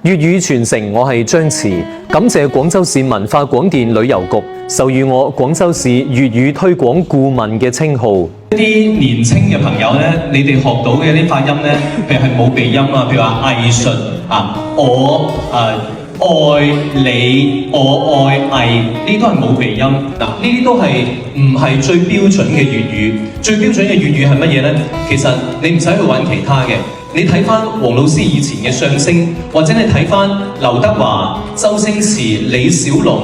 粵語傳承，我係張弛，感謝廣州市文化廣電旅遊局授予我廣州市粵語推廣顧問嘅稱號。一啲年青嘅朋友咧，你哋學到嘅啲發音咧，譬如係冇鼻音啊，譬如話藝術啊，我愛你，我愛藝，呢都係冇鼻音。嗱，呢啲都係唔係最標準嘅粵語？最標準嘅粵語係乜嘢咧？其實你唔使去揾其他嘅。你睇翻黃老師以前嘅相聲，或者你睇翻劉德華、周星馳、李小龍、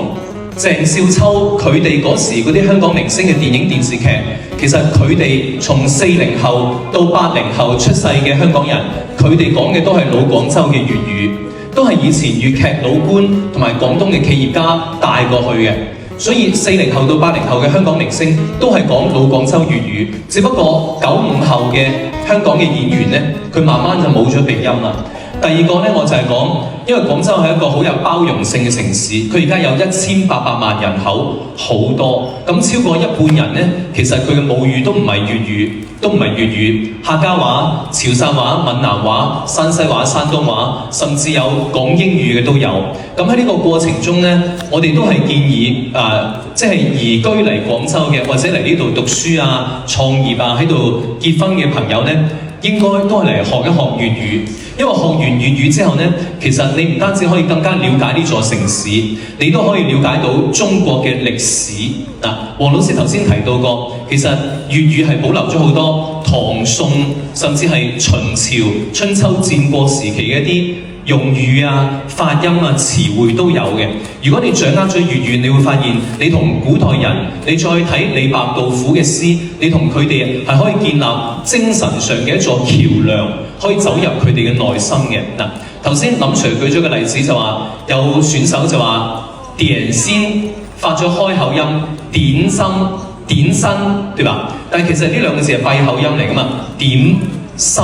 鄭少秋佢哋嗰時嗰啲香港明星嘅電影電視劇，其實佢哋從40後到80後出世嘅香港人，佢哋講嘅都係老廣州嘅粵語，都係以前粵劇老倌同埋廣東嘅企業家帶過去嘅。所以40後到80後嘅香港明星都係講老廣州粵語，只不過95後嘅香港嘅演員呢，佢慢慢就冇咗鼻音啦。第二個呢，我就係講，因為廣州係一個好有包容性嘅城市，佢而家有1800萬人口，好多，咁超過一半人呢，其實佢嘅母語都唔係粵語，都唔係粵語，客家話、潮汕話、閩南話、山西話、山東話，甚至有講英語嘅都有。咁喺呢個過程中呢，我哋都係建議即係移居嚟廣州嘅，或者嚟呢度讀書啊、創業啊、喺度結婚嘅朋友呢，應該都係嚟學一學粵語。因為學完粵語之後呢，其實你唔單止可以更加了解呢座城市，你都可以了解到中國嘅歷史。黃老師頭先提到過，其實粵語係保留咗好多唐宋，甚至係秦朝、春秋戰國時期嘅一啲用語啊、發音啊、詞彙都有嘅。如果你掌握咗粵語，你會發現你同古代人，你再睇李白、杜甫嘅詩，你同佢哋係可以建立精神上嘅一座橋梁，可以走入佢哋嘅內心嘅。頭先林 Sir 舉咗個例子就話，有選手就話點心發咗開口音，點心、點心，對吧？但係其實呢兩個字係閉口音嚟噶嘛，點心。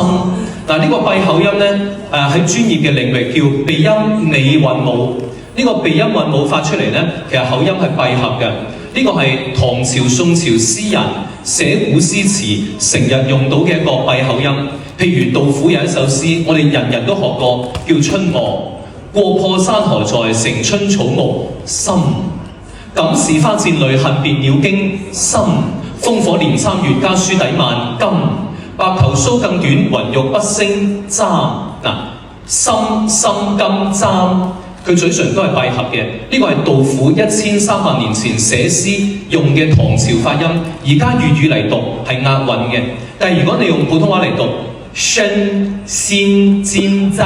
呢個閉口音呢，喺專業嘅領域叫鼻音尾韻母。呢個鼻音韻母發出嚟呢，其實口音係閉合嘅。呢個係唐朝、宋朝詩人寫古詩詞成日用到嘅一個閉口音。譬如杜甫有一首詩，我哋人人都學過，叫《春夢》。過破山河在，城春草木深。感時花濺淚，恨別鳥驚心。烽火連三月，家書抵萬金。白頭搔更短，雲玉不勝簪。心心金簪，佢嘴唇都係閉合嘅。呢個係杜甫1300年前寫詩用嘅唐朝發音，而家粵語嚟讀係押韻嘅。但係如果你用普通話嚟讀，身先尖簪，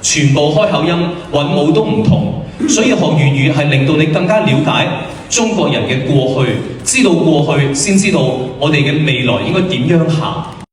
全部開口音，韻母都唔同。所以學粵語係令到你更加了解中國人嘅過去，知道過去先知道我哋嘅未來應該點樣行。